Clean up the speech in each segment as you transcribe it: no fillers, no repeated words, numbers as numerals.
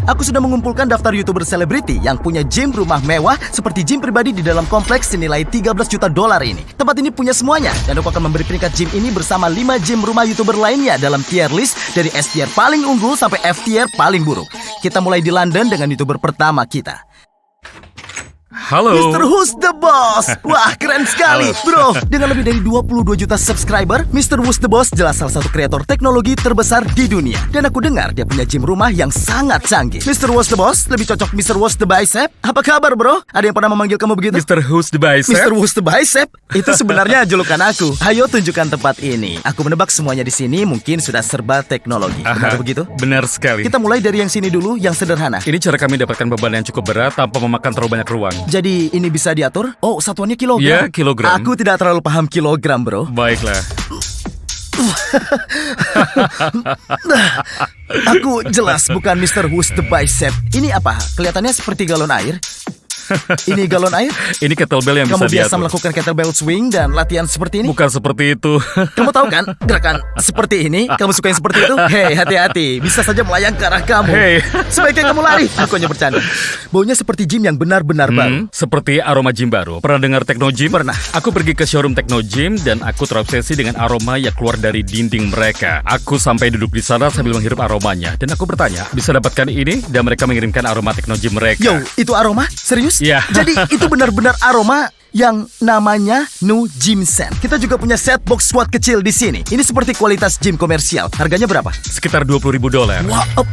Aku sudah mengumpulkan daftar YouTuber selebriti yang punya gym rumah mewah seperti gym pribadi di dalam kompleks senilai 13 juta dolar ini. Tempat ini punya semuanya, dan aku akan memberi peringkat gym ini bersama 5 gym rumah YouTuber lainnya dalam tier list dari S tier paling unggul sampai F tier paling buruk. Kita mulai di London dengan YouTuber pertama kita. Halo. Mr. Who's the Boss. Wah, keren sekali, bro. Dengan lebih dari 22 juta subscriber, Mr. Who's the Boss jelas salah satu kreator teknologi terbesar di dunia. Dan aku dengar dia punya gym rumah yang sangat canggih. Mr. Who's the Boss, lebih cocok Mr. Who's the Bicep. Apa kabar, bro? Ada yang pernah memanggil kamu begitu? Mr. Who's the Bicep? Mr. Who's the Bicep? Itu sebenarnya julukan aku. Ayo tunjukkan tempat ini. Aku menebak semuanya di sini mungkin sudah serba teknologi. Benar begitu? Benar sekali. Kita mulai dari yang sini dulu, yang sederhana. Ini cara kami dapatkan beban yang cukup berat tanpa memakan terlalu banyak ruang. Jadi ini bisa diatur? Oh, satuannya kilogram? Ya, kilogram. Aku tidak terlalu paham kilogram, bro. Baiklah. Aku jelas bukan Mr. Who's the Bicep. Ini apa? Kelihatannya seperti galon air. Ini galon air? Ini kettlebell yang Kamu bisa biasa diatur. melakukan kettlebell swing dan latihan seperti ini? Bukan seperti itu. Kamu tahu kan gerakan seperti ini? Kamu suka yang seperti itu? Hei, hati-hati. Bisa saja melayang ke arah kamu. Hei. Sebaiknya kamu lari. Aku hanya bercanda. Baunya seperti gym yang benar-benar baru. Seperti aroma gym baru. Pernah dengar Techno Gym? Pernah. Aku pergi ke showroom Techno Gym dan aku terobsesi dengan aroma yang keluar dari dinding mereka. Aku sampai duduk di sana sambil menghirup aromanya. Dan aku bertanya, bisa dapatkan ini? Dan mereka mengirimkan aroma Techno Gym mereka. Yo, itu aroma? Serius? Iya. Jadi itu benar-benar aroma yang namanya No Gym Scent. Kita juga punya set box squat kecil di sini. Ini seperti kualitas gym komersial. Harganya berapa? Sekitar $20.000. Wow.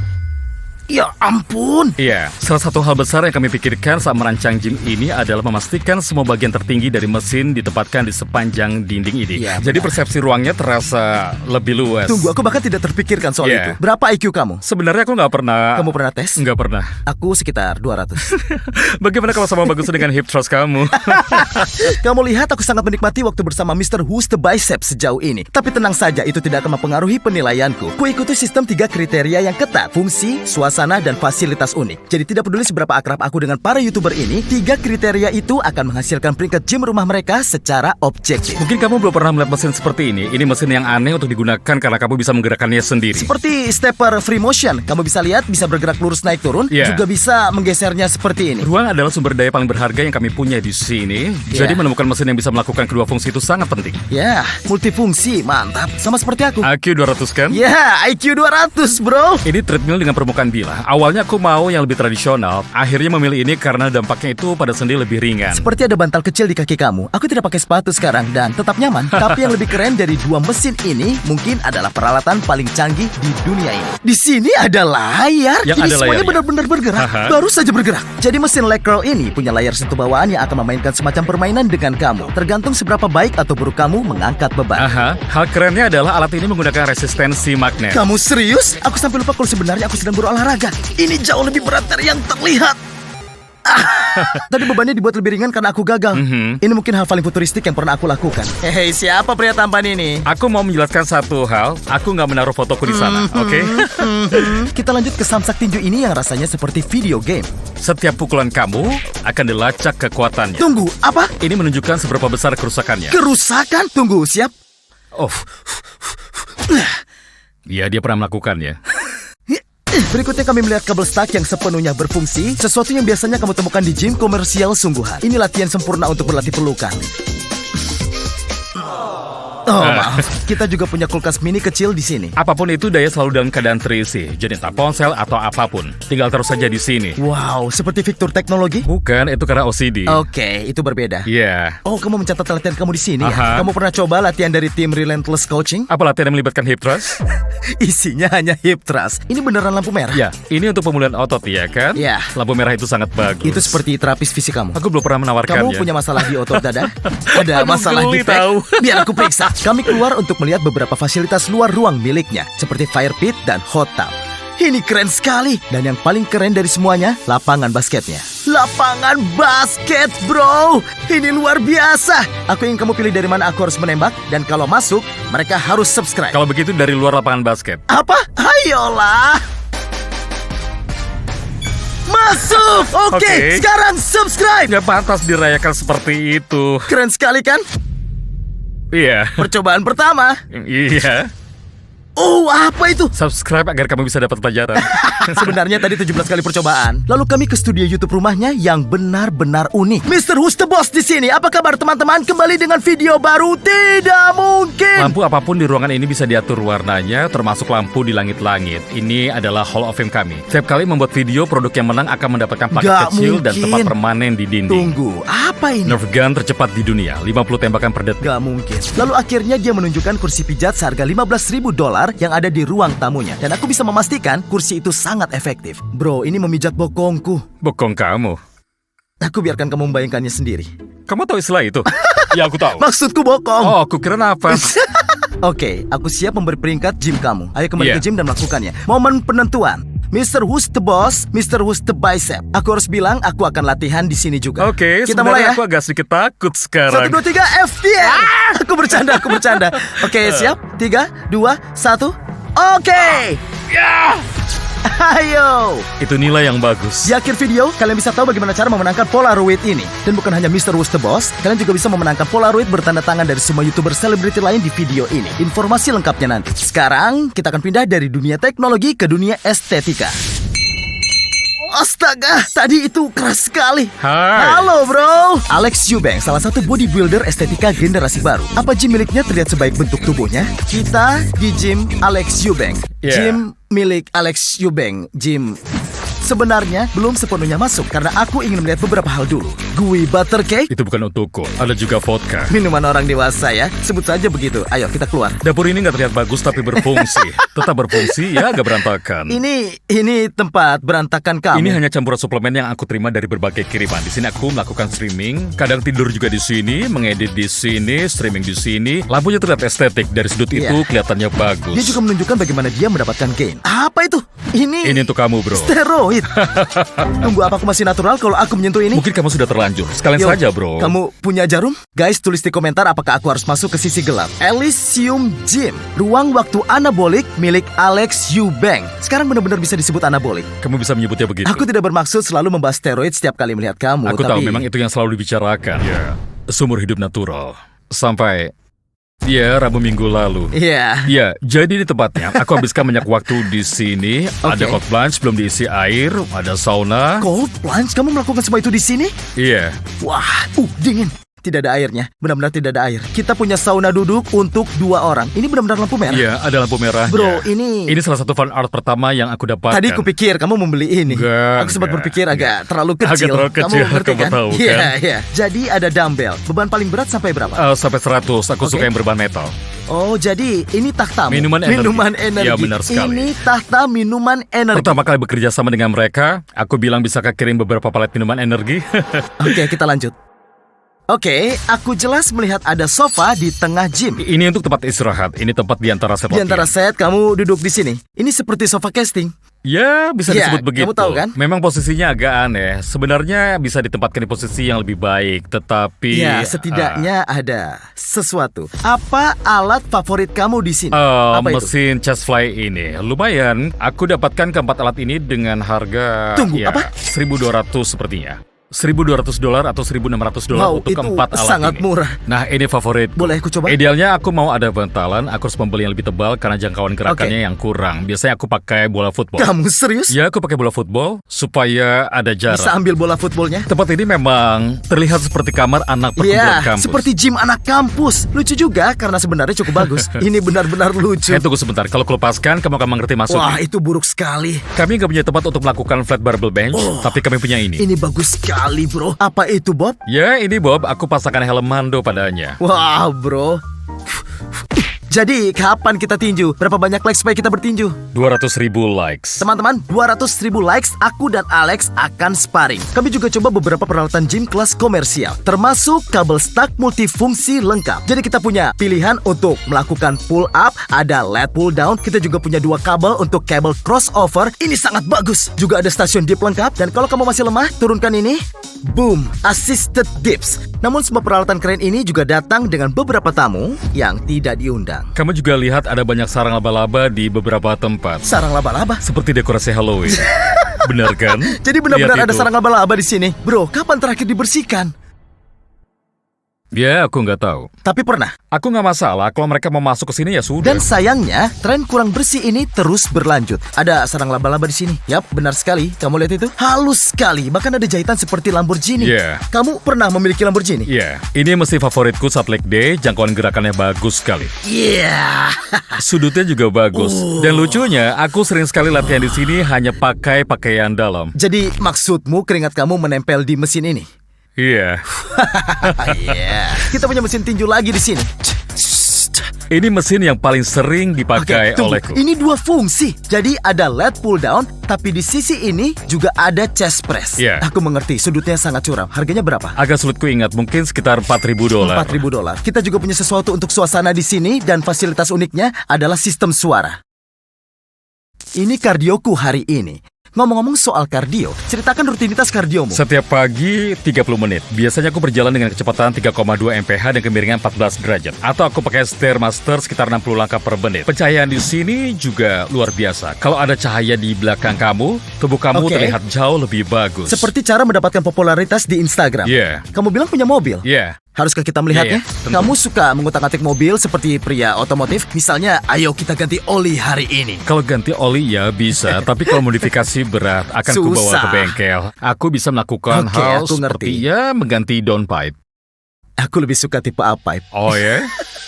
Ya ampun. Iya, salah satu hal besar yang kami pikirkan saat merancang gym ini adalah memastikan semua bagian tertinggi dari mesin ditempatkan di sepanjang dinding ini. Iya, Jadi benar. persepsi ruangnya terasa lebih luas. Tunggu, aku bahkan tidak terpikirkan soal Iya. itu. Berapa IQ kamu? Sebenarnya aku nggak pernah. Kamu pernah tes? Nggak pernah. Aku sekitar 200. Bagaimana kalau sama bagus dengan hip thrust kamu? Kamu lihat aku sangat menikmati waktu bersama Mr. Who's the Bicep sejauh ini. Tapi tenang saja, itu tidak akan mempengaruhi penilaianku. Kuikuti sistem 3 kriteria yang ketat: fungsi, suasana, dan fasilitas unik. Jadi tidak peduli seberapa akrab aku dengan para YouTuber ini, 3 kriteria itu akan menghasilkan peringkat gym rumah mereka secara objektif. Mungkin kamu belum pernah melihat mesin seperti ini. Ini mesin yang aneh untuk digunakan karena kamu bisa menggerakkannya sendiri. Seperti stepper free motion, kamu bisa lihat bisa bergerak lurus naik turun, Iya. juga bisa menggesernya seperti ini. Ruang adalah sumber daya paling berharga yang kami punya di sini. Iya. Jadi menemukan mesin yang bisa melakukan kedua fungsi itu sangat penting. Ya, multifungsi, mantap. Sama seperti aku. IQ 200 kan? Ya, IQ 200, bro. Ini treadmill dengan permukaan bilah. Awalnya aku mau yang lebih tradisional. Akhirnya memilih ini karena dampaknya itu pada sendi lebih ringan. Seperti ada bantal kecil di kaki kamu. Aku tidak pakai sepatu sekarang dan tetap nyaman. Tapi yang lebih keren dari 2 mesin ini mungkin adalah peralatan paling canggih di dunia ini. Di sini ada layar. Yang Ini ada semuanya layarnya. benar-benar bergerak. Aha. Baru saja bergerak. Jadi mesin leg curl ini punya layar sentuh bawaan yang akan memainkan semacam permainan dengan kamu. Tergantung seberapa baik atau buruk kamu mengangkat beban. Aha, hal kerennya adalah alat ini menggunakan resistensi magnet. Kamu serius? Aku sampai lupa kalau sebenarnya aku sedang berolahraga. Ini jauh lebih berat dari yang terlihat. Tadi bebannya dibuat lebih ringan karena aku gagal. Ini mungkin hal paling futuristik yang pernah aku lakukan. Hei, siapa pria tampan ini? Aku mau menjelaskan satu hal. Aku nggak menaruh fotoku di sana, oke? Kita lanjut ke samsak tinju ini yang rasanya seperti video game. Setiap pukulan kamu akan dilacak kekuatannya. Tunggu, apa? Ini menunjukkan seberapa besar kerusakannya. Kerusakan? Tunggu, siap? Oh, ya dia pernah melakukannya. Berikutnya kami melihat kabel stuck yang sepenuhnya berfungsi, sesuatu yang biasanya kamu temukan di gym komersial sungguhan. Ini latihan sempurna untuk berlatih pelukan. Oh, maaf. Kita juga punya kulkas mini kecil di sini. Apapun itu, daya selalu dalam keadaan terisi. Jadi entah ponsel atau apapun, tinggal taruh saja di sini. Wow, seperti fitur teknologi? Bukan, itu karena OCD. Oke, itu berbeda. Iya. Oh, kamu mencatat latihan kamu di sini ya? Aha. Kamu pernah coba latihan dari tim Relentless Coaching? Apa latihan yang melibatkan hip thrust? Isinya hanya hip thrust. Ini beneran lampu merah? Ya, ini untuk pemulihan otot, ya kan? Ya. Lampu merah itu sangat bagus. Itu seperti terapis fisik kamu. Aku belum pernah menawarkannya. Kamu punya masalah di otot dada? Ada Aku masalah di geli tahu. Biar aku periksa. Kami keluar untuk melihat beberapa fasilitas luar ruang miliknya, seperti fire pit dan hot tub. Ini keren sekali. Dan yang paling keren dari semuanya, lapangan basketnya. Lapangan basket, bro. Ini luar biasa. Aku ingin kamu pilih dari mana aku harus menembak. Dan kalau masuk, mereka harus subscribe. Kalau begitu dari luar lapangan basket. Apa? Ayolah. Masuk. Oke, Oke. sekarang subscribe. Nggak pantas dirayakan seperti itu. Keren sekali kan? Iya. Percobaan pertama. Iya. Oh, apa itu? Subscribe agar kamu bisa dapat pelajaran. Sebenarnya tadi 17 kali percobaan. Lalu kami ke studio YouTube rumahnya yang benar-benar unik. Mr. Who's the Boss di sini. Apa kabar teman-teman? Kembali dengan video baru. Tidak mungkin. Lampu apapun di ruangan ini bisa diatur warnanya, termasuk lampu di langit-langit. Ini adalah Hall of Fame kami. Setiap kali membuat video, produk yang menang akan mendapatkan plaket Gak kecil dan mungkin. tempat permanen di dinding. Tunggu, apa ini? Nerf gun tercepat di dunia, 50 tembakan per detik. Gak mungkin. Lalu akhirnya dia menunjukkan kursi pijat seharga $15.000 yang ada di ruang tamunya. Dan aku bisa memastikan kursi itu sangat efektif. Bro, ini memijat bokongku. Bokong kamu. Aku biarkan kamu membayangkannya sendiri. Kamu tahu istilah itu? Ya, aku tahu. Maksudku bokong. Oh, aku kira nafas. Oke, aku siap memberi peringkat gym kamu. Ayo kembali Iya. ke gym dan melakukannya. Momen penentuan. Mr. Who's the Boss, Mr. Who's the Bicep. Aku harus bilang aku akan latihan di sini juga. Oke, kita mulai sebenarnya ya. aku agak sedikit takut 1, sekarang. 2, 3, FTN. Aku bercanda. Oke, siap? 3, 2, 1. Oke. Ya! Ayo. Itu nilai yang bagus. Di akhir video, kalian bisa tahu bagaimana cara memenangkan Polaroid ini. Dan bukan hanya Mr. Who's the Boss, kalian juga bisa memenangkan Polaroid bertanda tangan dari semua YouTuber selebriti lain di video ini. Informasi lengkapnya nanti. Sekarang, kita akan pindah dari dunia teknologi ke dunia estetika. Astaga, tadi itu keras sekali. Hai. Halo bro. Alex Eubank, salah satu bodybuilder estetika generasi baru. Apa gym miliknya terlihat sebaik bentuk tubuhnya? Kita di gym Alex Eubank. Yeah. Gym milik Alex Eubank. Gym sebenarnya belum sepenuhnya masuk karena aku ingin melihat beberapa hal dulu. Gooey butter cake, Itu bukan untukku. Ada juga vodka. minuman orang dewasa ya. Sebut saja begitu. Ayo kita keluar. Dapur ini nggak terlihat bagus tapi berfungsi. Tetap berfungsi ya, agak berantakan. Ini tempat berantakan kamu. Ini hanya campuran suplemen yang aku terima dari berbagai kiriman. Di sini aku melakukan streaming, kadang tidur juga di sini, mengedit di sini, streaming di sini. Lampunya terlihat estetik, dari sudut Iya. itu kelihatannya bagus. Dia juga menunjukkan bagaimana dia mendapatkan gain. Apa itu? Ini untuk kamu, bro. Steroid. Tunggu, apa aku masih natural kalau aku menyentuh ini? Mungkin kamu sudah terlanjur. Sekalian Yo, saja, bro. Kamu punya jarum? Guys, tulis di komentar apakah aku harus masuk ke sisi gelap. Elysium Gym, ruang waktu anabolik milik Alex Eubank. Sekarang benar-benar bisa disebut anabolik. Kamu bisa menyebutnya begitu. Aku tidak bermaksud selalu membahas steroid setiap kali melihat kamu. Aku tapi... tahu memang itu yang selalu dibicarakan. Ya, seumur hidup natural. Sampai Rabu minggu lalu. Iya. Ya, jadi di tempatnya aku habiskan banyak waktu di sini. Ada Oke. cold plunge belum diisi air, ada sauna. Cold plunge? Kamu melakukan semua itu di sini? Iya. Wah, dingin. Tidak ada airnya. Benar-benar tidak ada air. Kita punya sauna duduk untuk 2 orang. Ini benar-benar lampu merah. Iya, ada lampu merahnya. Bro, ini salah satu fan art pertama yang aku dapatkan. tadi kupikir kamu membeli ini. Enggak, Aku sempat enggak, berpikir agak terlalu Agak kecil. terlalu kecil, Kamu ngerti kamu kan? tahu, Iya, kan? iya. Jadi ada dumbbell. Beban paling berat sampai berapa? Sampai 100. Aku Oke. suka yang berbahan metal. Oh, jadi ini tahtamu. Minuman energi. energi. Iya, benar sekali. Ini tahta minuman energi. Pertama kali bekerja sama dengan mereka, aku bilang bisakah kirim beberapa palet minuman energi? Oke, kita lanjut. Oke, aku jelas melihat ada sofa di tengah gym. Ini untuk tempat istirahat. Ini tempat di antara set Di antara latihan. set, kamu duduk di sini. Ini seperti sofa casting. Ya, bisa Ya, disebut begitu. kamu tahu kan? Memang posisinya agak aneh. Sebenarnya bisa ditempatkan di posisi yang lebih baik, tetapi Ya, setidaknya ada sesuatu. Apa alat favorit kamu di sini? Apa itu? mesin chest fly ini lumayan. Aku dapatkan keempat alat ini dengan harga Tunggu, apa? $1.200 sepertinya. $1.200 atau $1.600 Wow, untuk itu keempat alat sangat ini. murah. Nah, ini favorit. Boleh aku coba? Idealnya aku mau ada bantalan, aku harus membeli yang lebih tebal karena jangkauan gerakannya yang kurang. Biasanya aku pakai bola football. Kamu serius? Ya, aku pakai bola football supaya ada jarak. Bisa ambil bola footballnya? Tempat ini memang terlihat seperti kamar anak perkumpulan Iya, kampus. seperti gym anak kampus. Lucu juga karena sebenarnya cukup bagus. Ini benar-benar lucu. Tunggu sebentar, kalau kulepaskan kamu akan mengerti maksudnya. Wah, itu buruk sekali. Kami nggak punya tempat untuk melakukan flat barbell bench, tapi kami punya ini. Ini bagus sekali, bro. Apa itu, Bob? Ya, ini Bob, aku pasangkan helm Mando padanya. Wah, bro. Jadi, kapan kita tinju? Berapa banyak likes supaya kita bertinju? 200.000 likes. Teman-teman, 200.000 likes, aku dan Alex akan sparring. Kami juga coba beberapa peralatan gym kelas komersial, termasuk kabel stuck multifungsi lengkap. Jadi kita punya pilihan untuk melakukan pull up, ada lat pull down, kita juga punya 2 kabel untuk kabel crossover. Ini sangat bagus. Juga ada stasiun dip lengkap, dan kalau kamu masih lemah, turunkan ini. Boom, assisted dips. Namun semua peralatan keren ini juga datang dengan beberapa tamu yang tidak diundang. Kamu juga lihat ada banyak sarang laba-laba di beberapa tempat. Sarang laba-laba. Seperti dekorasi Halloween. Benar kan? Jadi benar-benar Lihat ada itu. sarang laba-laba di sini. Bro, kapan terakhir dibersihkan? Ya, aku nggak tahu. Tapi pernah. Aku nggak masalah kalau mereka mau masuk ke sini ya sudah. Dan sayangnya, tren kurang bersih ini terus berlanjut. Ada sarang laba-laba di sini. Yap, benar sekali. Kamu lihat itu? Halus sekali. Bahkan ada jahitan seperti Lamborghini. Iya. Kamu pernah memiliki Lamborghini? Ya, ini mesin favoritku saat leg day. Jangkauan gerakannya bagus sekali. Iya. Sudutnya juga bagus. Dan lucunya, aku sering sekali latihan di sini hanya pakai pakaian dalam. Jadi maksudmu keringat kamu menempel di mesin ini? Iya. Iya. Kita punya mesin tinju lagi di sini. Ini mesin yang paling sering dipakai tunggu. olehku. Ini dua fungsi. Jadi ada lat pull down, tapi di sisi ini juga ada chest press. Iya. Aku mengerti, sudutnya sangat curam. Harganya berapa? Agak sulit ku ingat, mungkin sekitar $4.000. $4.000. Kita juga punya sesuatu untuk suasana di sini dan fasilitas uniknya adalah sistem suara. Ini kardioku hari ini. Ngomong-ngomong soal kardio, ceritakan rutinitas kardiomu. Setiap pagi 30 menit. Biasanya aku berjalan dengan kecepatan 3,2 mph dan kemiringan 14 derajat. Atau aku pakai Stairmaster sekitar 60 langkah per menit. Pencahayaan di sini juga luar biasa. Kalau ada cahaya di belakang kamu, tubuh kamu terlihat jauh lebih bagus. Seperti cara mendapatkan popularitas di Instagram. Iya. Kamu bilang punya mobil? Iya. Haruskah kita melihatnya? Iya, tentu. Kamu suka mengutak-atik mobil seperti pria otomotif? Misalnya, ayo kita ganti oli hari ini. Kalau ganti oli ya bisa, tapi kalau modifikasi berat akan kubawa Susah. ke bengkel. Aku bisa melakukan Oke, hal aku seperti ngerti. ya mengganti downpipe. Aku lebih suka tipe A-pipe. Oh ya?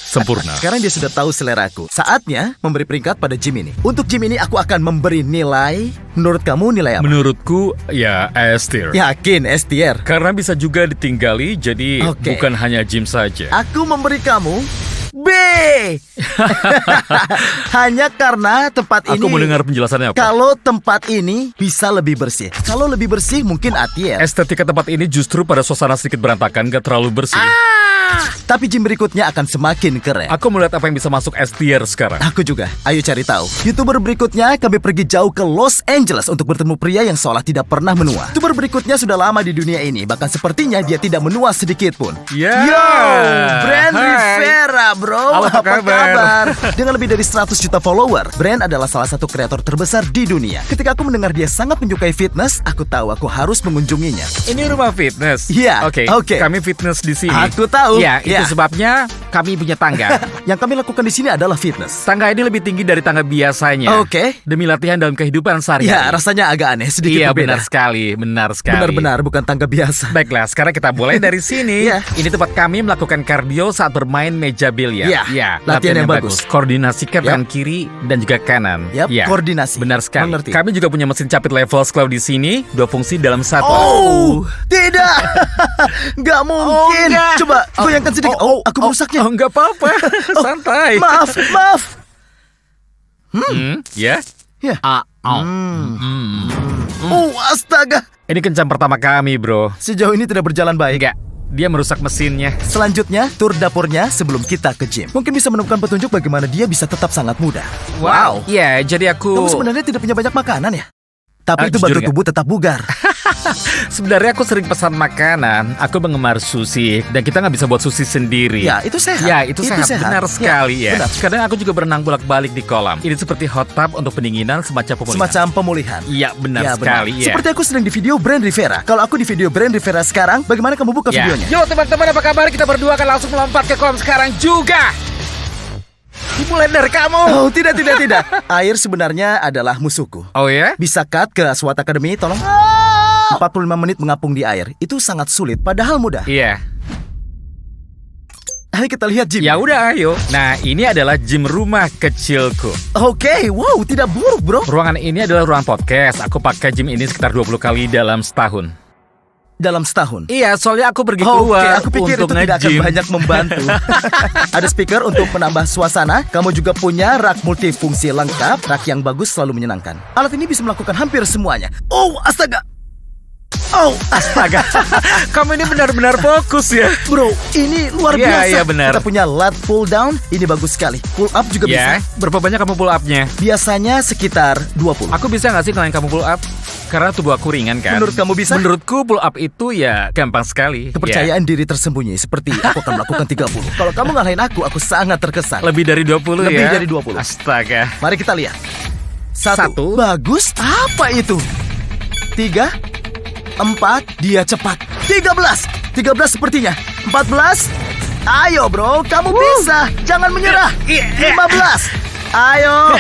Sempurna. Sekarang dia sudah tahu seleraku. Saatnya memberi peringkat pada gym ini. Untuk gym ini aku akan memberi nilai. Menurut kamu nilai apa? Menurutku ya S tier. Yakin, S tier. Karena bisa juga ditinggali, jadi Oke. bukan hanya gym saja. Aku memberi kamu B. Hanya karena tempat ini. Aku mendengar penjelasannya apa? Kalau tempat ini bisa lebih bersih. Kalau lebih bersih mungkin A tier. Estetika tempat ini justru pada suasana sedikit berantakan, gak terlalu bersih. Tapi gym berikutnya akan semakin keren. Aku melihat apa yang bisa masuk S tier sekarang. Aku juga. Ayo cari tahu. YouTuber berikutnya kami pergi jauh ke Los Angeles untuk bertemu pria yang seolah tidak pernah menua. YouTuber berikutnya sudah lama di dunia ini, bahkan sepertinya dia tidak menua sedikit pun. Ya. Yo, Brand Hai. Rivera, bro. Halo, apa kabar? Dengan lebih dari 100 juta follower, Brand adalah salah satu kreator terbesar di dunia. Ketika aku mendengar dia sangat menyukai fitness, aku tahu aku harus mengunjunginya. Ini rumah fitness. Iya, Oke. oke. Kami fitness di sini. Aku tahu. Ya, itu Ya. sebabnya kami punya tangga. Yang kami lakukan di sini adalah fitness. Tangga ini lebih tinggi dari tangga biasanya. Oke. Demi latihan dalam kehidupan sehari-hari. Ya, rasanya agak aneh, sedikit Iya, berbeda. benar sekali, benar sekali. Benar-benar bukan tangga biasa. Baiklah, sekarang kita mulai dari sini. Iya. Ini tempat kami melakukan kardio saat bermain meja biliar. Iya, Ya, latihan yang bagus. Koordinasikan Yap. tangan kiri dan juga kanan. Yap, Ya, koordinasi. Benar sekali. Mengerti. Kami juga punya mesin capit level Cloud di sini, 2 fungsi dalam satu. Oh, tidak. Nggak mungkin. enggak. Coba goyangkan sedikit. Oh, aku merusaknya. Oh, enggak apa-apa. Santai. Maaf, maaf. Ya. Ya. Oh. Oh, astaga. Ini kencan pertama kami, bro. Sejauh ini tidak berjalan baik. Enggak, dia merusak mesinnya. Selanjutnya, tur dapurnya sebelum kita ke gym. Mungkin bisa menemukan petunjuk bagaimana dia bisa tetap sangat muda. Wow. Ya, jadi aku Kamu sebenarnya tidak punya banyak makanan ya? Tapi itu jujur bantu nggak? tubuh tetap bugar. sebenarnya aku sering pesan makanan. Aku penggemar sushi dan kita nggak bisa buat sushi sendiri. Ya, itu sehat. Ya, itu sehat. Benar sekali ya. benar. Kadang aku juga berenang bolak-balik di kolam. Ini seperti hot tub untuk pendinginan semacam pemulihan. Semacam pemulihan. Iya, benar Ya, sekali ya. Seperti aku sedang di video Brand Rivera. Kalau aku di video Brand Rivera sekarang, bagaimana kamu buka Ya. videonya? Yo teman-teman, apa kabar? Kita berdua akan langsung melompat ke kolam sekarang juga. Dimulai dari kamu. Oh, tidak. Air sebenarnya adalah musuhku. Oh ya? Bisa cut ke SWAT Academy, tolong? 45 menit mengapung di air. Itu sangat sulit, padahal mudah. Iya. Ayo kita lihat gym. Ya udah, ayo. Nah, ini adalah gym rumah kecilku. Oke, wow, tidak buruk, bro. Ruangan ini adalah ruang podcast. Aku pakai gym ini sekitar 20 kali dalam setahun. Dalam setahun. Iya, soalnya aku pergi Oke, keluar aku pikir untuk itu tidak akan nge-gym. banyak membantu. Ada speaker untuk menambah suasana. Kamu juga punya rak multifungsi lengkap. Rak yang bagus selalu menyenangkan. Alat ini bisa melakukan hampir semuanya. Oh, astaga. Oh, Astaga, kamu ini benar-benar fokus ya. bro, ini luar Iya, biasa. iya, benar. Kita punya lat pull down. Ini bagus sekali. Pull up juga Ya, bisa. berapa banyak kamu pull up-nya? Biasanya sekitar 20. Aku bisa nggak sih ngelain kamu pull up? Karena tubuh aku ringan kan. Menurut kamu bisa? Menurutku pull up itu ya gampang sekali. Kepercayaan diri tersembunyi seperti aku akan melakukan 30. Kalau kamu ngalahin aku sangat terkesan. Ya. Lebih dari 20 Lebih ya? dari 20. Astaga. Mari kita lihat. Satu. Bagus. Apa itu? 3, 4. Dia cepat. 13 sepertinya. 14. Ayo bro, kamu bisa. Jangan menyerah. 15. Ayo.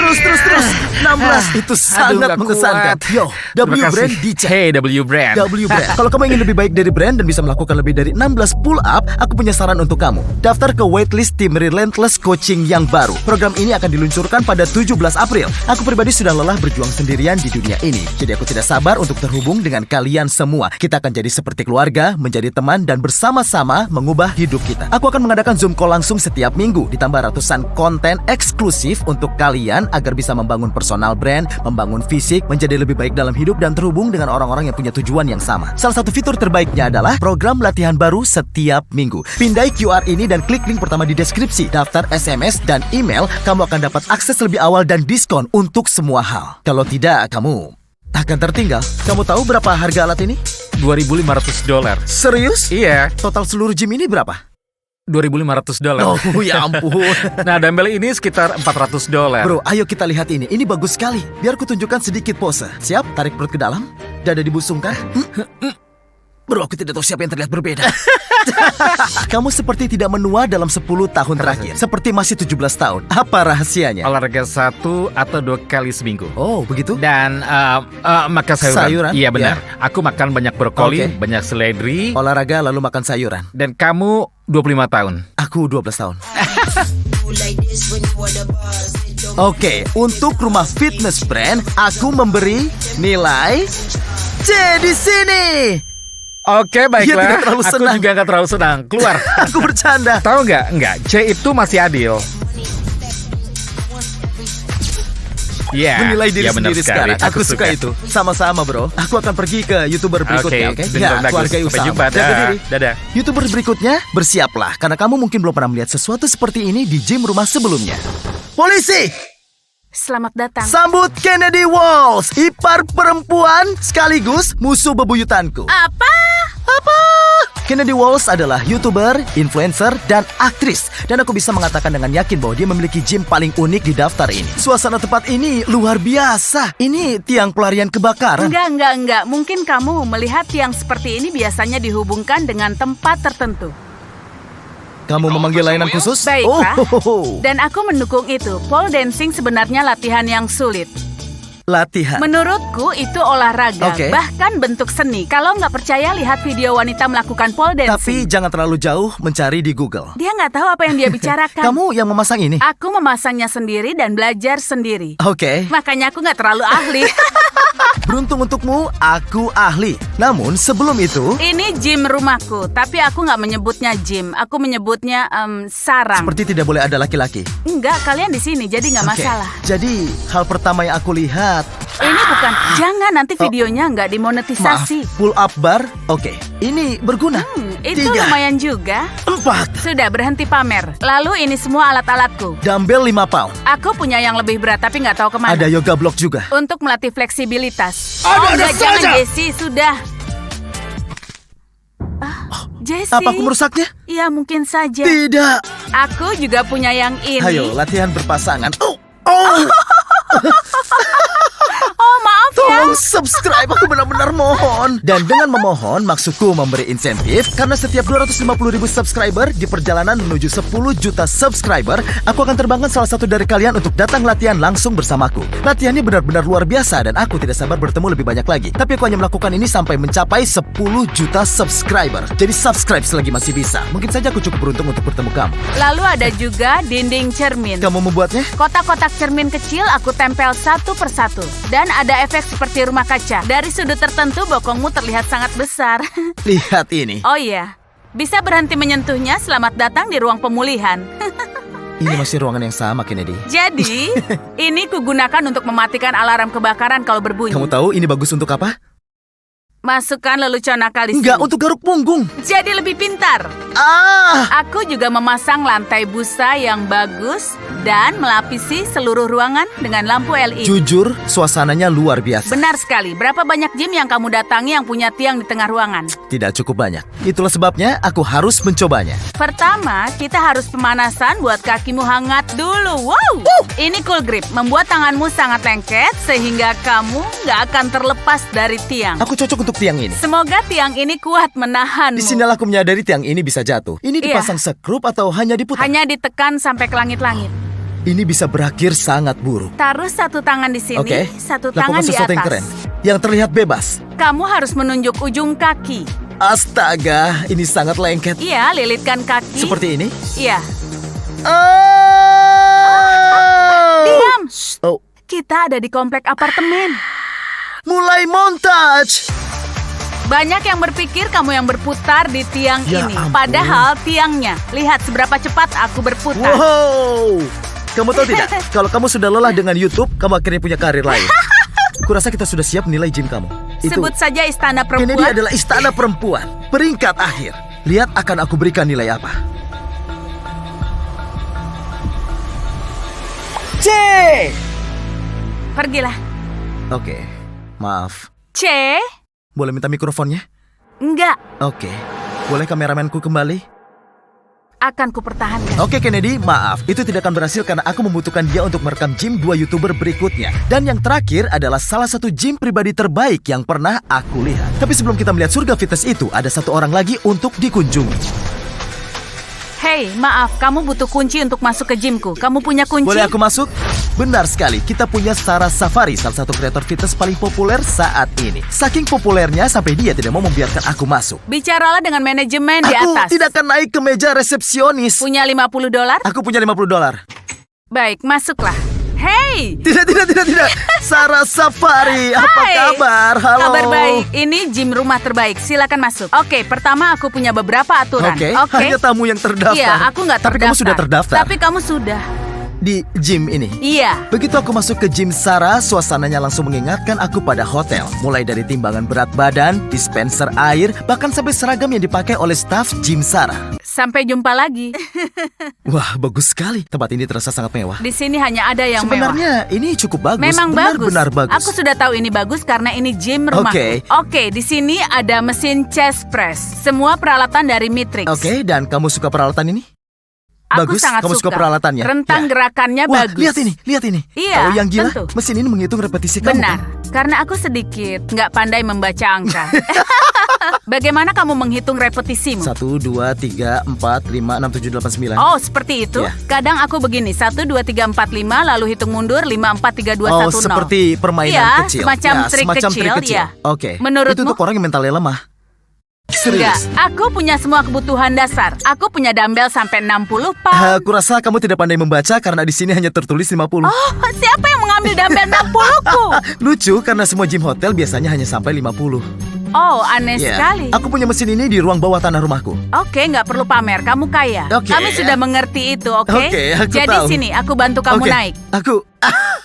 Terus. 16. Itu sangat nggak mengesankan. kuat. Yo, W Terima Brand kasih. dicek. Hey, W Brand. W Brand. Kalau kamu ingin lebih baik dari brand dan bisa melakukan lebih dari 16 pull up, aku punya saran untuk kamu. Daftar ke waitlist tim Relentless Coaching yang baru. Program ini akan diluncurkan pada 17 April. Aku pribadi sudah lelah berjuang sendirian di dunia ini. Jadi aku tidak sabar untuk terhubung dengan kalian semua. Kita akan jadi seperti keluarga, menjadi teman, dan bersama-sama mengubah hidup kita. Aku akan mengadakan Zoom call langsung setiap minggu, ditambah ratusan konten eksklusif untuk kalian agar bisa membangun personal brand, membangun fisik, menjadi lebih baik dalam hidup, dan terhubung dengan orang-orang yang punya tujuan yang sama. Salah satu fitur terbaiknya adalah program latihan baru setiap minggu. Pindai QR ini dan klik link pertama di deskripsi. Daftar SMS dan email, kamu akan dapat akses lebih awal dan diskon untuk semua hal. Kalau tidak, kamu akan tertinggal. Kamu tahu berapa harga alat ini? $2.500. Serius? Iya, Total seluruh gym ini berapa? $2.500. Oh ya ampun. Nah, dumbbell ini sekitar $400. Bro, ayo kita lihat ini. Ini bagus sekali. Biar ku tunjukkan sedikit pose. Siap? Tarik perut ke dalam. Dada dibusungkan. Bro, aku tidak tahu siapa yang terlihat berbeda. Kamu seperti tidak menua dalam 10 tahun terakhir. Seperti masih 17 tahun. Apa rahasianya? Olahraga 1 atau 2 kali seminggu. Oh, begitu? Dan makan sayuran. Sayuran? Iya benar. Aku makan banyak brokoli, Oke. banyak seledri. Olahraga lalu makan sayuran. Dan kamu 25 tahun. Aku 12 tahun. Oke, untuk rumah fitness brand, aku memberi nilai C di sini. Oke, Dia baiklah. tidak terlalu Aku senang. juga nggak terlalu senang. Keluar. Aku bercanda. Tahu nggak? Nggak. C itu masih adil. Iya. Menilai diri ya, benar sendiri sekali. sekarang. Aku suka itu. Sama-sama bro. Aku akan pergi ke YouTuber berikutnya, oke? Dan Ya, bagus. aku hargai Sampai usaha. jumpa. Jaga Dadah. diri. Dadah. YouTuber berikutnya, bersiaplah. Karena kamu mungkin belum pernah melihat sesuatu seperti ini di gym rumah sebelumnya. Polisi! Selamat datang. Sambut Kennedy Walls, ipar perempuan sekaligus musuh bebuyutanku. Apa? Kennedy Walls adalah YouTuber, influencer, dan aktris. Dan aku bisa mengatakan dengan yakin bahwa dia memiliki gym paling unik di daftar ini. Suasana tempat ini luar biasa. Ini tiang pelarian kebakaran. Enggak. Mungkin kamu melihat yang seperti ini biasanya dihubungkan dengan tempat tertentu. Kamu memanggil layanan khusus? Baiklah. Oh, Dan aku mendukung itu. Pole dancing sebenarnya latihan yang sulit. latihan. Menurutku itu olahraga, Oke. bahkan bentuk seni. Kalau nggak percaya, lihat video wanita melakukan pole Tapi dancing. jangan terlalu jauh mencari di Google. Dia nggak tahu apa yang dia bicarakan. Kamu yang memasang ini? Aku memasangnya sendiri dan belajar sendiri. Oke. Makanya aku nggak terlalu ahli. Beruntung untukmu, aku ahli. Namun sebelum itu, Ini gym rumahku, tapi aku nggak menyebutnya gym. Aku menyebutnya sarang. seperti tidak boleh ada laki-laki. Enggak, kalian di sini, jadi nggak Oke. masalah. Jadi, hal pertama yang aku lihat, Ini bukan, jangan nanti videonya nggak maaf, dimonetisasi. pull up bar. Oke, ini berguna. Itu 3, lumayan juga. 4, Sudah, berhenti pamer. Lalu ini semua alat-alatku. dumbbell 5 pound. Aku punya yang lebih berat, tapi nggak tahu kemana. Ada yoga block juga. Untuk melatih fleksibilitas. Ada Udah, jangan saja. Jessie, sudah. Jessie. Apa aku merusaknya? Iya, mungkin saja. Tidak. Aku juga punya yang ini. Ayo, latihan berpasangan. Oh, Oh, maaf ya. tolong subscribe, aku benar-benar mohon. Dan dengan memohon, maksudku memberi insentif. Karena setiap 250.000 subscriber di perjalanan menuju 10 juta subscriber, aku akan terbangkan salah satu dari kalian untuk datang latihan langsung bersamaku. Latihannya benar-benar luar biasa dan aku tidak sabar bertemu lebih banyak lagi. Tapi aku hanya melakukan ini sampai mencapai 10 juta subscriber. Jadi subscribe selagi masih bisa. Mungkin saja aku cukup beruntung untuk bertemu kamu. Lalu ada juga dinding cermin. Kamu membuatnya? Kotak-kotak cermin kecil aku tempel satu persatu. Dan ada efek seperti rumah kaca. Dari sudut tertentu bokongmu terlihat sangat besar. Lihat ini. Oh iya, bisa berhenti menyentuhnya. Selamat datang di ruang pemulihan. Ini masih ruangan yang sama, Kennedy. Jadi, ini kugunakan untuk mematikan alarm kebakaran kalau berbunyi. Kamu tahu ini bagus untuk apa? Masukkan lelucon nakal di sini. Enggak, untuk garuk punggung. Jadi lebih pintar. Ah! Aku juga memasang lantai busa yang bagus dan melapisi seluruh ruangan dengan lampu LED. Jujur, suasananya luar biasa. Benar sekali. Berapa banyak gym yang kamu datangi yang punya tiang di tengah ruangan? Tidak cukup banyak. Itulah sebabnya aku harus mencobanya. Pertama, kita harus pemanasan buat kakimu hangat dulu. Wow! Ini cool grip, membuat tanganmu sangat lengket sehingga kamu nggak akan terlepas dari tiang. Aku cocok untuk untuk tiang ini. Semoga tiang ini kuat menahanmu. Di sinilah aku menyadari tiang ini bisa jatuh. Ini Iya. dipasang sekrup atau hanya diputar? Hanya ditekan sampai ke langit-langit. Ini bisa berakhir sangat buruk. Taruh satu tangan di sini, Oke, satu lakukan tangan di sesuatu yang atas. keren, yang terlihat bebas. Kamu harus menunjuk ujung kaki. Astaga, ini sangat lengket. Iya, lilitkan kaki. Seperti ini. Iya. Oh! Diam. Shh. Oh, Kita ada di komplek apartemen. mulai montage. Banyak yang berpikir kamu yang berputar di tiang Ya ini. ampun. Padahal tiangnya. Lihat seberapa cepat aku berputar. Wow. Kamu tahu tidak? Kalau kamu sudah lelah dengan YouTube, kamu akhirnya punya karir lain. Kurasa kita sudah siap nilai gym kamu. Sebut saja istana Kennedy perempuan. adalah istana perempuan. Peringkat akhir. Lihat akan aku berikan nilai apa. C. Pergilah. Oke, maaf. C. Boleh minta mikrofonnya? Enggak. Oke. Boleh kameramenku kembali? Akan kupertahankan. Oke Kennedy, maaf. Itu tidak akan berhasil karena aku membutuhkan dia untuk merekam gym 2 YouTuber berikutnya. Dan yang terakhir adalah salah satu gym pribadi terbaik yang pernah aku lihat. Tapi sebelum kita melihat surga fitness itu, ada satu orang lagi untuk dikunjungi. Hei, maaf. Kamu butuh kunci untuk masuk ke gymku. Kamu punya kunci? Boleh aku masuk? Benar sekali, kita punya Sarah Safari, salah satu kreator fitness paling populer saat ini. Saking populernya sampai dia tidak mau membiarkan aku masuk. Bicaralah dengan manajemen di Aku atas. tidak akan naik ke meja resepsionis. Punya $50? Aku punya $50. Baik, masuklah. Hei! Tidak. Sarah Safari, apa Hai. kabar? Halo. Kabar baik. Ini gym rumah terbaik. Silakan masuk. Oke, pertama aku punya beberapa aturan. Oke, hanya tamu yang terdaftar. Iya, aku nggak Tapi terdaftar. kamu sudah terdaftar Tapi kamu sudah. di gym ini. Iya. Begitu aku masuk ke gym Sarah, suasananya langsung mengingatkan aku pada hotel. Mulai dari timbangan berat badan, dispenser air, bahkan sampai seragam yang dipakai oleh staf gym Sarah. Sampai jumpa lagi. Wah, bagus sekali. Tempat ini terasa sangat mewah. Di sini hanya ada yang mewah. Sebenarnya ini cukup bagus. Memang bagus. Benar-benar bagus. Aku sudah tahu ini bagus karena ini gym rumahku. Oke. Oke, di sini ada mesin chest press. Semua peralatan dari Matrix. Oke, dan kamu suka peralatan ini? Aku Bagus, sangat kamu suka peralatannya? Rentang Ya. gerakannya Wah, bagus. lihat ini. Iya, Tahu yang gila? tentu. Mesin ini menghitung repetisi kamu. Benar, Kan? karena aku sedikit nggak pandai membaca angka. Bagaimana kamu menghitung repetisimu? 1, 2, 3, 4, 5, 6, 7, 8, 9. Oh, seperti itu? Ya. Kadang aku begini, 1, 2, 3, 4, 5, lalu hitung mundur, 5, 4, 3, 2, 1, 0. Seperti permainan Iya, kecil. semacam Ya, trik semacam kecil, trik kecil. iya. Oke. Menurutmu? Itu untuk orang yang mentalnya lemah. Enggak, Serius. aku punya semua kebutuhan dasar. Aku punya dumbbell sampai 60 pound. Aku rasa kamu tidak pandai membaca karena di sini hanya tertulis 50. Oh, siapa yang mengambil dumbbell 60-ku? Lucu karena semua gym hotel biasanya hanya sampai 50. Oh, aneh Ya. sekali. Aku punya mesin ini di ruang bawah tanah rumahku. Oke, nggak perlu pamer. Kamu kaya. Oke. Kami sudah mengerti itu, oke? Oke, aku Jadi tahu. sini, aku bantu kamu Oke. naik.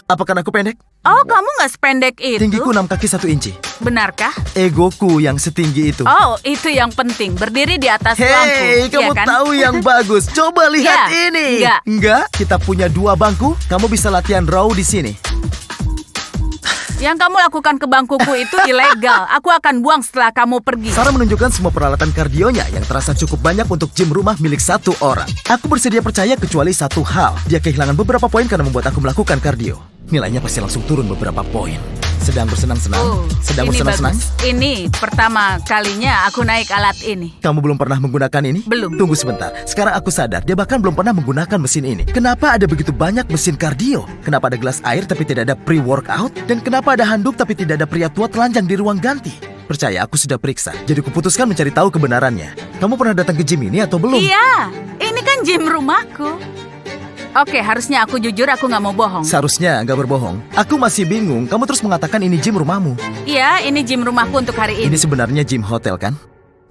Apakah aku pendek? Oh, kamu nggak sependek itu? Tinggiku 6 kaki 1 inci. Benarkah? Egoku yang setinggi itu. Oh, itu yang penting. Berdiri di atas lampu. Hei, kamu iya kan? tahu yang bagus. Coba lihat Ya, ini. enggak. Kita punya 2 bangku. Kamu bisa latihan row di sini. Yang kamu lakukan ke bangkuku itu ilegal. Aku akan buang setelah kamu pergi. Sarah menunjukkan semua peralatan kardionya yang terasa cukup banyak untuk gym rumah milik satu orang. Aku bersedia percaya kecuali satu hal. Dia kehilangan beberapa poin karena membuat aku melakukan kardio. Nilainya pasti langsung turun beberapa poin. Sedang bersenang-senang. Sedang ini bersenang-senang. bagus. Ini pertama kalinya aku naik alat ini. Kamu belum pernah menggunakan ini? Belum. Tunggu sebentar. Sekarang aku sadar, dia bahkan belum pernah menggunakan mesin ini. Kenapa ada begitu banyak mesin kardio? Kenapa ada gelas air tapi tidak ada pre-workout? Dan kenapa ada handuk tapi tidak ada pria tua telanjang di ruang ganti? Percaya, aku sudah periksa. Jadi kuputuskan mencari tahu kebenarannya. Kamu pernah datang ke gym ini atau belum? Iya, ini kan gym rumahku. Oke, harusnya aku jujur, aku nggak mau bohong. Seharusnya nggak berbohong. Aku masih bingung. Kamu terus mengatakan ini gym rumahmu. Iya, ini gym rumahku untuk hari Ini ini. sebenarnya gym hotel kan?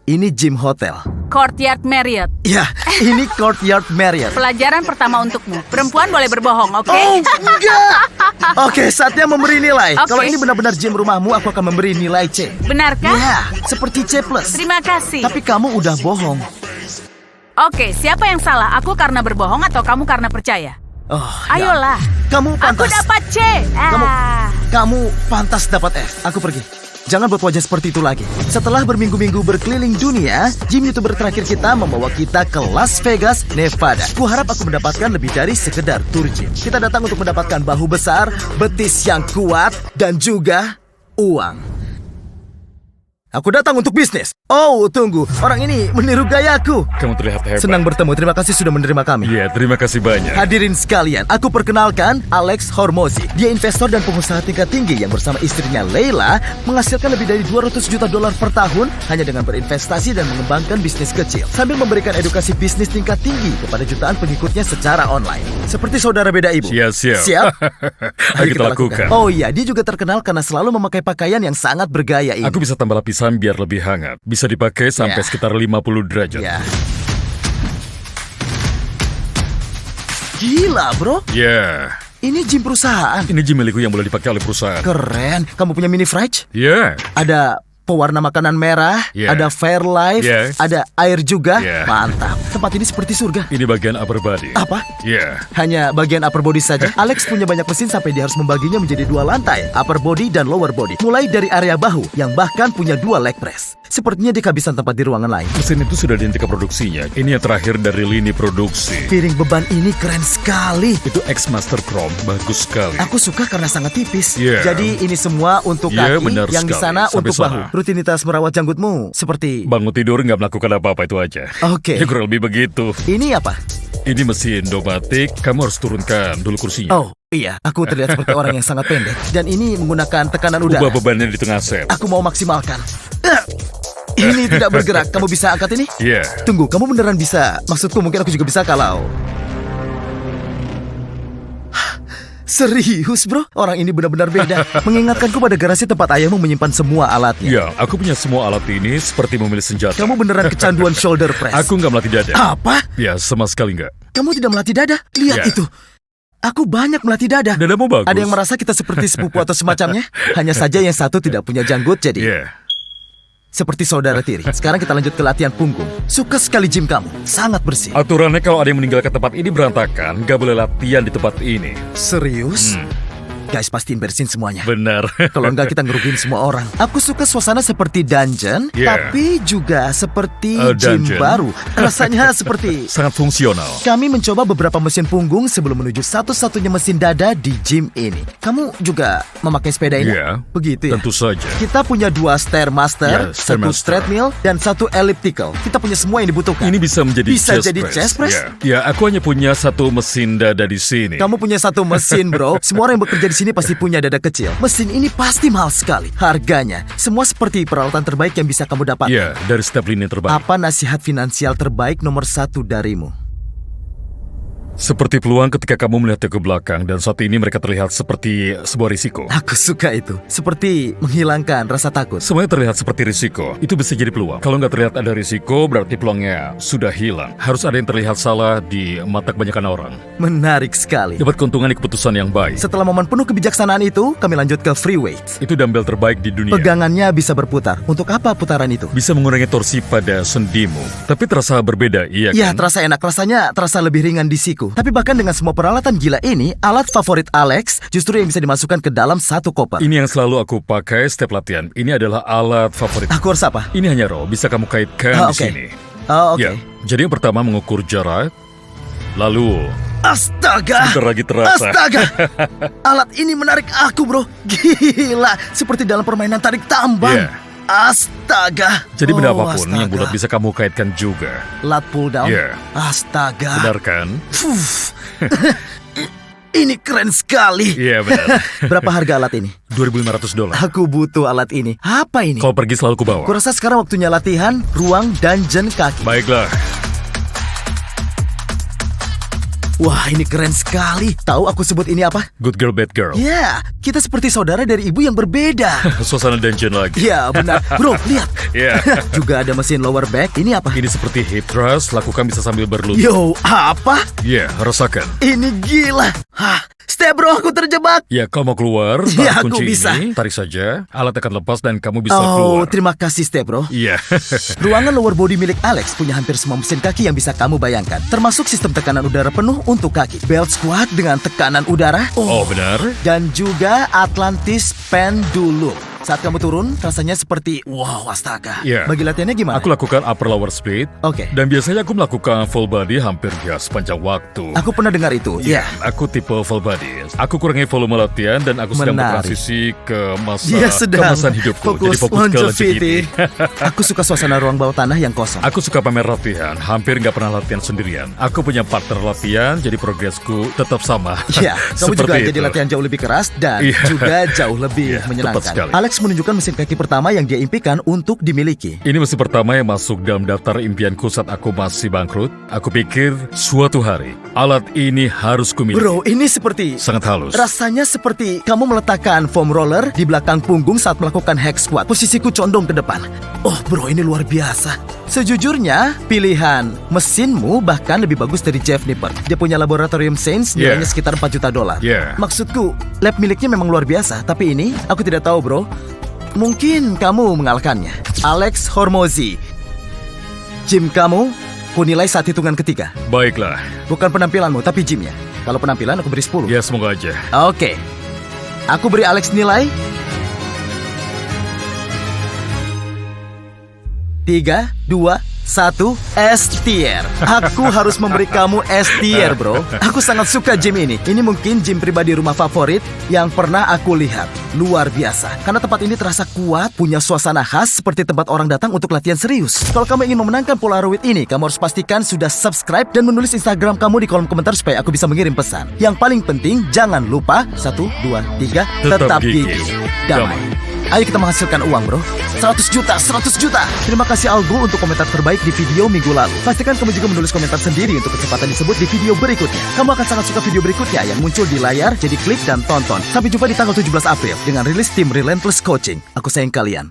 Ini gym hotel. Courtyard Marriott. Ya, ini Courtyard Marriott. Pelajaran pertama untukmu. Perempuan boleh berbohong, oke? Oh, enggak. Oke, saatnya memberi nilai. Oke. Kalau ini benar-benar gym rumahmu, aku akan memberi nilai C. Benarkah? Ya, seperti C+. Terima kasih. Tapi kamu udah bohong. Oke, siapa yang salah? Aku karena berbohong atau kamu karena percaya? Oh, ya. Ayolah. Kamu Aku pantas. dapat C. Kamu pantas dapat F. Aku pergi. Jangan buat wajah seperti itu lagi. Setelah berminggu-minggu berkeliling dunia, gym YouTuber terakhir kita membawa kita ke Las Vegas, Nevada. Kuharap aku mendapatkan lebih dari sekedar tur gym. Kita datang untuk mendapatkan bahu besar, betis yang kuat, dan juga uang. Aku datang untuk bisnis. Oh, tunggu. Orang ini meniru gayaku. Kamu terlihat hebat. Senang bertemu. Terima kasih sudah menerima kami. Iya, terima kasih banyak. Hadirin sekalian, aku perkenalkan Alex Hormozi. Dia investor dan pengusaha tingkat tinggi yang bersama istrinya Leila menghasilkan lebih dari 200 juta dolar per tahun hanya dengan berinvestasi dan mengembangkan bisnis kecil sambil memberikan edukasi bisnis tingkat tinggi kepada jutaan pengikutnya secara online. Seperti saudara beda ibu. Siap. Siap? Ayo kita lakukan. Oh iya, dia juga terkenal karena selalu memakai pakaian yang sangat bergaya ini. Aku bisa tambah lapisan biar lebih hangat. Bisa dipakai sampai Ya. sekitar 50 derajat. Ya. Gila, bro. Ya. Ini gym perusahaan. Ini gym milikku yang boleh dipakai oleh perusahaan. Keren. Kamu punya mini fridge? Ya. Ada pewarna makanan merah, Yeah. ada Fairlife, Yeah. ada air juga. Yeah. Mantap. Tempat ini seperti surga. Ini bagian upper body. Apa? Ya. Hanya bagian upper body saja. Alex punya banyak mesin sampai dia harus membaginya menjadi 2 lantai, upper body dan lower body. Mulai dari area bahu yang bahkan punya 2 leg press. Sepertinya dia kehabisan tempat di ruangan lain. Mesin itu sudah dihentikan produksinya. Ini yang terakhir dari lini produksi. Piring beban ini keren sekali. Itu X Master Chrome, bagus sekali. Aku suka karena sangat tipis. Yeah. Jadi ini semua untuk Yeah, kaki, benar yang di sekali. sana Sampai untuk sana. bahu. Rutinitas merawat janggutmu seperti... Bangun tidur nggak melakukan apa-apa itu aja. Oke. Ya kurang lebih begitu. Ini apa? Ini mesin domatik, kamu harus turunkan dulu kursinya. Oh, iya. Aku terlihat seperti orang yang sangat pendek. Dan ini menggunakan tekanan udara. Ubah bebannya di tengah set. Aku mau maksimalkan. Ini tidak bergerak. Kamu bisa angkat ini? Iya. Tunggu, kamu beneran bisa. Maksudku mungkin aku juga bisa kalau... Serius, bro? Orang ini benar-benar beda. Mengingatkanku pada garasi tempat ayahmu menyimpan semua alatnya. Ya, aku punya semua alat ini seperti memilih senjata. Kamu beneran kecanduan shoulder press. Aku nggak melatih dada. Apa? Ya, sama sekali nggak. Kamu tidak melatih dada? Lihat Ya. itu. Aku banyak melatih dada. Dadamu bagus. Ada yang merasa kita seperti sepupu atau semacamnya? Hanya saja yang satu tidak punya janggut, jadi... Iya. Seperti saudara tiri. Sekarang kita lanjut ke latihan punggung. Suka sekali gym kamu. Sangat bersih. Aturannya kalau ada yang meninggalkan tempat ini berantakan, nggak boleh latihan di tempat ini. Serius? Guys, pastiin bersihin semuanya. Benar. Kalau enggak kita ngerugiin semua orang. Aku suka suasana seperti dungeon, Yeah. tapi juga seperti gym Dungeon. baru. Rasanya seperti... Sangat fungsional. Kami mencoba beberapa mesin punggung sebelum menuju satu-satunya mesin dada di gym ini. Kamu juga memakai sepeda ini? Iya. Begitu ya? Tentu saja. Kita punya 2 Stairmaster, Ya, 1 Stairmaster. treadmill, dan 1 elliptical. Kita punya semua yang dibutuhkan. Ini bisa menjadi Bisa chest jadi press. chest press? Ya. Ya, aku hanya punya 1 mesin dada di sini. Kamu punya 1 mesin, bro. Semua orang yang bekerja di sini pasti punya dada kecil. Mesin ini pasti mahal sekali. Harganya, semua seperti peralatan terbaik yang bisa kamu dapat. Ya, dari setiap lini terbaik. Apa nasihat finansial terbaik nomor 1 darimu? Seperti peluang ketika kamu melihatnya ke belakang dan saat ini mereka terlihat seperti sebuah risiko. Aku suka itu. Seperti menghilangkan rasa takut. Semuanya terlihat seperti risiko. Itu bisa jadi peluang. Kalau nggak terlihat ada risiko, berarti peluangnya sudah hilang. Harus ada yang terlihat salah di mata kebanyakan orang. Menarik sekali. Dapat keuntungan di keputusan yang baik. Setelah momen penuh kebijaksanaan itu, kami lanjut ke free weights. Itu dumbbell terbaik di dunia. Pegangannya bisa berputar. Untuk apa putaran itu? Bisa mengurangi torsi pada sendimu. Tapi terasa berbeda, iya Ya, kan? terasa enak. Rasanya terasa lebih ringan di siku. Tapi bahkan dengan semua peralatan gila ini, alat favorit Alex justru yang bisa dimasukkan ke dalam 1 koper. Ini yang selalu aku pakai setiap latihan. Ini adalah alat favorit. Aku harus apa? Ini hanya raw, bisa kamu kaitkan Ah, di oke. sini. Oh, oke. Ya, jadi yang pertama mengukur jarak, lalu Astaga! sebentar lagi terasa. Astaga! Alat ini menarik aku, bro. Gila, seperti dalam permainan tarik tambang. Iya. Astaga! Jadi benda Oh, apapun yang astaga. bulat bisa kamu kaitkan juga. Lat pull down. Iya. Astaga. Benar kan? Fuh. Ini keren sekali. Iya benar. Berapa harga alat ini? $2.500. Aku butuh alat ini. Apa ini? Kalau pergi selalu kubawa. Kurasa sekarang waktunya latihan ruang dungeon kaki. Baiklah. Wah, ini keren sekali. Tahu aku sebut ini apa? Good girl, bad girl. Ya, kita seperti saudara dari ibu yang berbeda. Suasana dungeon lagi. Ya, benar. Bro, lihat. Iya. Juga ada mesin lower back. Ini apa? Ini seperti hip thrust, lakukan bisa sambil berlutut. Yo, apa? Iya, rasakan. Ini gila. Hah, step bro, aku terjebak. Ya, kamu mau keluar, Ya, tarik aku kunci bisa. ini, tarik saja, alat akan lepas dan kamu bisa Oh, keluar. terima kasih step bro. Iya. Ruangan lower body milik Alex punya hampir semua mesin kaki yang bisa kamu bayangkan. Termasuk sistem tekanan udara penuh untuk kaki. Belt squat dengan tekanan udara. Oh, benar? Dan juga Atlantis Pendulum. Saat kamu turun, rasanya seperti wow, astaga. Iya. Bagi latihannya gimana? Aku lakukan upper lower split. Oke. Dan biasanya aku melakukan full body hampir ya sepanjang waktu. Aku pernah dengar itu. Iya, Iya. aku tipe full body. Aku kurangi volume latihan dan aku sedang Menarik. bertransisi ke masa Dia sedang kemasan hidupku. fokus Jadi fokus ke longevity. Aku suka suasana ruang bawah tanah yang kosong. Aku suka pamer latihan, hampir nggak pernah latihan sendirian. Aku punya partner latihan, jadi progresku tetap sama. Iya, kamu juga Seperti jadi itu. latihan jauh lebih keras dan Iya. juga jauh lebih Iya, tepat menyenangkan. sekali. Alex menunjukkan mesin kaki pertama yang dia impikan untuk dimiliki. Ini mesin pertama yang masuk dalam daftar impianku saat aku masih bangkrut. Aku pikir suatu hari alat ini harus kumiliki. Bro, ini seperti Sangat halus. rasanya seperti kamu meletakkan foam roller di belakang punggung saat melakukan hack squat. Posisiku condong ke depan. Oh bro, ini luar biasa. Sejujurnya, pilihan mesinmu bahkan lebih bagus dari Jeff Nippert. Dia punya laboratorium Saints, nilainya Yeah. sekitar $4 juta. Yeah. Maksudku, lab miliknya memang luar biasa. Tapi ini, aku tidak tahu bro. Mungkin kamu mengalahkannya. Alex Hormozi. Gym kamu, ku nilai saat hitungan ketiga. Baiklah, Bukan penampilanmu, tapi gymnya. Kalau penampilan, aku beri 10. ya semoga aja. Oke. Aku beri Alex nilai 3, 2, 1, S tier. Aku harus memberi kamu S tier, bro. Aku sangat suka gym ini. Ini mungkin gym pribadi rumah favorit yang pernah aku lihat. Luar biasa. Karena tempat ini terasa kuat, punya suasana khas seperti tempat orang datang untuk latihan serius. Kalau kamu ingin memenangkan Polaroid ini, kamu harus pastikan sudah subscribe dan menulis Instagram kamu di kolom komentar supaya aku bisa mengirim pesan. Yang paling penting, jangan lupa 1, 2, 3, tetap gigih. Damai. Ayo kita menghasilkan uang bro. 100 juta. Terima kasih Algo untuk komentar terbaik di video minggu lalu. Pastikan kamu juga menulis komentar sendiri untuk kecepatan disebut di video berikutnya. Kamu akan sangat suka video berikutnya yang muncul di layar, jadi klik dan tonton. Sampai jumpa di tanggal 17 April dengan rilis tim Relentless Coaching. Aku sayang kalian.